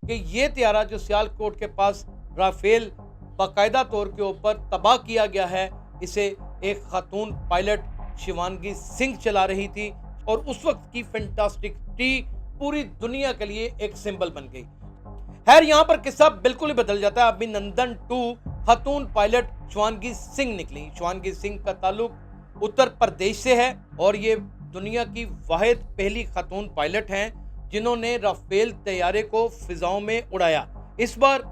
कि ये तैयारा जो सियालकोट के पास राफेल बाकायदा तौर के ऊपर तबाह किया गया है, इसे एक खातून पायलट शिवांगी सिंह चला रही थी और उस वक्त की फैंटास्टिक टी पूरी दुनिया के लिए एक सिंबल बन गई। खैर, यहाँ पर किस्सा बिल्कुल ही बदल जाता है। अभिनंदन 2 खातून पायलट शिवांगी सिंह निकली। शिवांगी सिंह का ताल्लुक उत्तर प्रदेश से है और ये दुनिया की वाहिद पहली खातून पायलट हैं जिन्होंने राफेल तैयारे को फिजाओं में उड़ाया। इस बार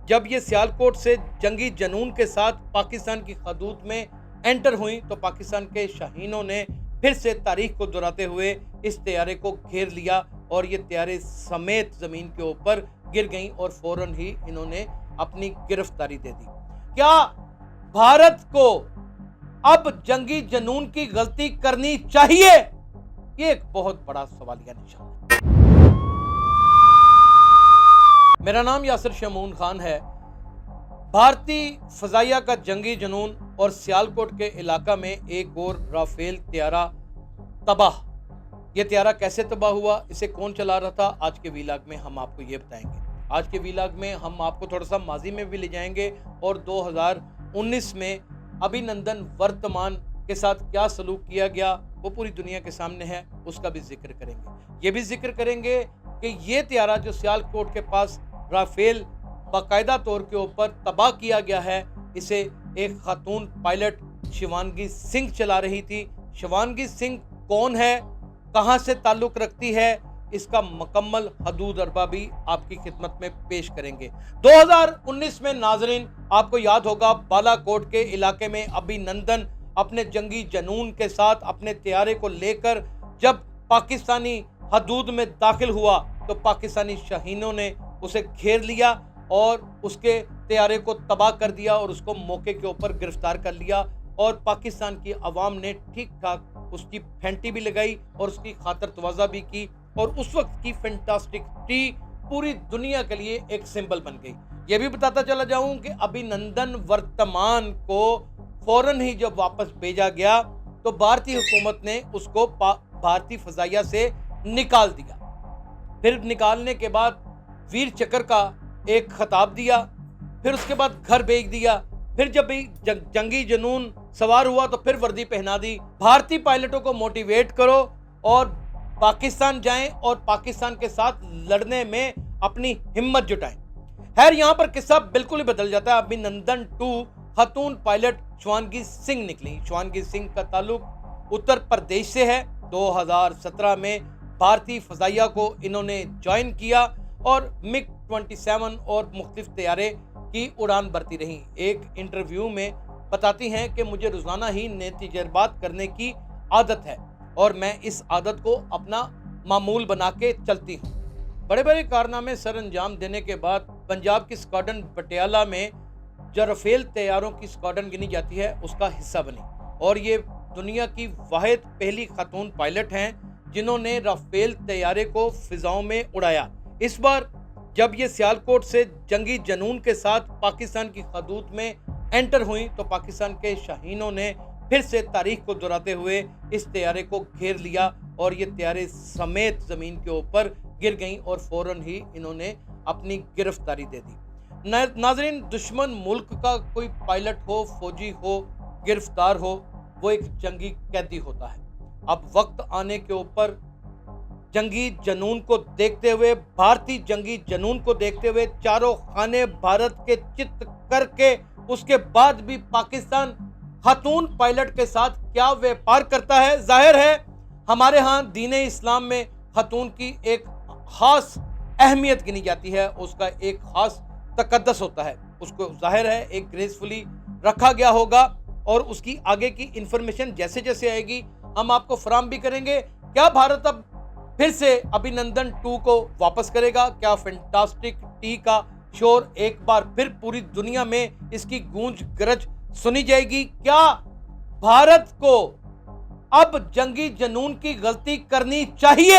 जब ये सियालकोट से जंगी जनून के साथ पाकिस्तान की हदूद में एंटर हुई तो पाकिस्तान के शाहीनों ने फिर से तारीख को दोहराते हुए इस तैयारे को घेर लिया और ये तैयारे समेत जमीन के ऊपर गिर गई और फौरन ही इन्होंने अपनी गिरफ्तारी दे दी। क्या भारत को अब जंगी जनून की गलती करनी चाहिए? ये एक बहुत बड़ा सवालिया निशान है। मेरा नाम यासिर शमून खान है। भारतीय फजाइया का जंगी जनून और सियालकोट के इलाका में एक और राफेल तैयारा तबाह। यह तैयारा कैसे तबाह हुआ, इसे कौन चला रहा था, आज के वीलॉग में हम आपको ये बताएंगे। आज के वीलॉग में हम आपको थोड़ा सा माजी में भी ले जाएंगे और 2019 में अभिनंदन वर्तमान के साथ क्या सलूक किया गया वो पूरी दुनिया के सामने है, उसका भी जिक्र करेंगे। ये भी जिक्र करेंगे कि ये तैयारा जो सियालकोट के पास राफेल बाकायदा तौर के ऊपर तबाह किया गया है, इसे एक खातून पायलट शिवांगी सिंह चला रही थी। शिवांगी सिंह कौन है, कहां से ताल्लुक रखती है, इसका मुकम्मल हदूद अरबा भी आपकी खिदमत में पेश करेंगे। 2019 में नाजरीन आपको याद होगा बालाकोट के इलाके में अभिनंदन अपने जंगी जनून के साथ अपने तैयारे को लेकर जब पाकिस्तानी हदूद में दाखिल हुआ तो पाकिस्तानी शाहीनों ने उसे घेर लिया और उसके तैयारे को तबाह कर दिया और उसको मौके के ऊपर गिरफ्तार कर लिया और पाकिस्तान की अवाम ने ठीक ठाक उसकी फेंटी भी लगाई और उसकी खातर तवाज़ा भी की और उस वक्त की फैंटास्टिक टी पूरी दुनिया के लिए एक सिंबल बन गई। यह भी बताता चला जाऊं कि अभिनंदन वर्तमान को फौरन ही जब वापस भेजा गया तो भारतीय हुकूमत ने उसको भारतीय फजाइया से निकाल दिया। फिर निकालने के बाद वीर चक्र का एक खिताब दिया, फिर उसके बाद घर भेज दिया। फिर जब भी जंगी जनून सवार हुआ तो फिर वर्दी पहना दी। भारतीय पायलटों को मोटिवेट करो और पाकिस्तान जाएं और पाकिस्तान के साथ लड़ने में अपनी हिम्मत जुटाएं। खैर, यहां पर किस्सा बिल्कुल ही बदल जाता है। अभिनंदन 2 खातून पायलट शिवांगी सिंह निकली। शिवांगी सिंह का ताल्लुक उत्तर प्रदेश से है। 2017 में भारतीय फजाइया को इन्होंने ज्वाइन किया और मिग 27 और मुख्तलिफ तैयारे की उड़ान भरती रही। एक इंटरव्यू में बताती हैं कि मुझे रोजाना ही नए तजुर्बात करने की आदत है और मैं इस आदत को अपना मामूल बना के चलती हूँ। बड़े बड़े कारनामे सर अंजाम देने के बाद पंजाब की स्क्वाड्रन पटियाला में जो राफेल तैयारों की स्क्वाड्रन गिनी जाती है उसका हिस्सा बनी और ये दुनिया की वाहिद पहली खातून पायलट हैं जिन्होंने राफेल तैयारे को फिजाओं में उड़ाया। इस बार जब ये सियालकोट से जंगी जनून के साथ पाकिस्तान की हदूद में एंटर हुई तो पाकिस्तान के शाहीनों ने फिर से तारीख को दोहराते हुए इस तैयारे को घेर लिया और ये तैयारे समेत जमीन के ऊपर गिर गई और फौरन ही इन्होंने अपनी गिरफ्तारी दे दी। नाजरीन, दुश्मन मुल्क का कोई पायलट हो, फौजी हो, गिरफ्तार हो, वो एक जंगी कैदी होता है। अब वक्त आने के ऊपर जंगी जनून को देखते हुए, भारतीय जंगी जनून को देखते हुए चारों खाने भारत के चित्त करके उसके बाद भी पाकिस्तान खातून पायलट के साथ क्या व्यापार करता है। जाहिर है हमारे यहाँ दीन इस्लाम में खातून की एक खास अहमियत गिनी जाती है, उसका एक खास तकद्दस होता है, उसको जाहिर है एक ग्रेसफुली रखा गया होगा और उसकी आगे की इंफॉर्मेशन जैसे जैसे आएगी हम आपको फराहम भी करेंगे। क्या भारत अब फिर से अभिनंदन 2 को वापस करेगा? क्या फैंटास्टिक टी का शोर एक बार फिर पूरी दुनिया में इसकी गूंज गरज सुनी जाएगी? क्या भारत को अब जंगी जनून की गलती करनी चाहिए?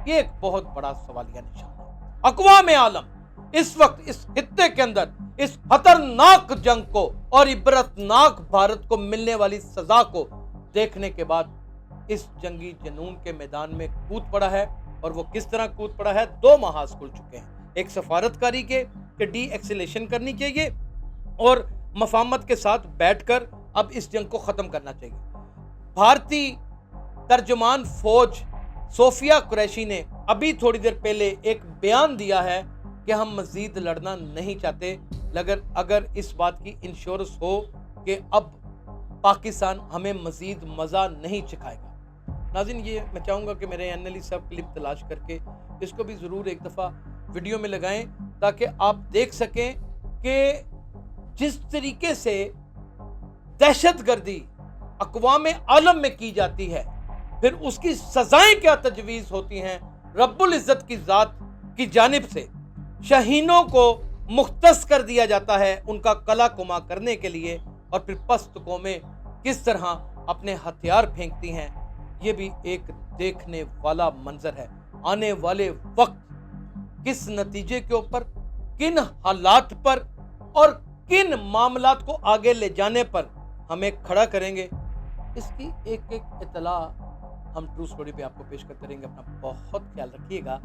ये एक बहुत बड़ा सवालिया निशान है। अक़वाम आलम इस वक्त इस खित्ते के अंदर इस खतरनाक जंग को और इबरतनाक भारत को मिलने वाली सजा को देखने के बाद इस जंगी जनून के मैदान में कूद पड़ा है और वो किस तरह कूद पड़ा है, 2 महाज खुल चुके हैं। एक सफारतकारी के कि डी एक्सीलेशन करनी चाहिए और मफाहमत के साथ बैठकर अब इस जंग को ख़त्म करना चाहिए। भारतीय तर्जुमान फौज सोफिया कुरैशी ने अभी थोड़ी देर पहले एक बयान दिया है कि हम मजीद लड़ना नहीं चाहते, अगर इस बात की इंश्योरेंस हो कि अब पाकिस्तान हमें मजीद मज़ा नहीं चखाएगा। नाज़रीन, ये मैं चाहूँगा कि मेरे एनएलई साहब क्लिप तलाश करके इसको भी ज़रूर एक दफ़ा वीडियो में लगाएं ताकि आप देख सकें कि जिस तरीके से दहशतगर्दी अक़वाम आलम में की जाती है, फिर उसकी सजाएं क्या तजवीज़ होती हैं रब्बुल इज़्ज़त की ज़ात की जानिब से। शहीनों को मुख्तस कर दिया जाता है उनका कला कुमा करने के लिए, और फिर पस्त कौमें किस तरह अपने हथियार फेंकती हैं, ये भी एक देखने वाला मंजर है। आने वाले वक्त किस नतीजे के ऊपर, किन हालात पर और किन मामलात को आगे ले जाने पर हमें खड़ा करेंगे, इसकी एक एक इत्तला हम ट्रू स्टोरी पे आपको पेश करते रहेंगे। अपना बहुत ख्याल रखिएगा।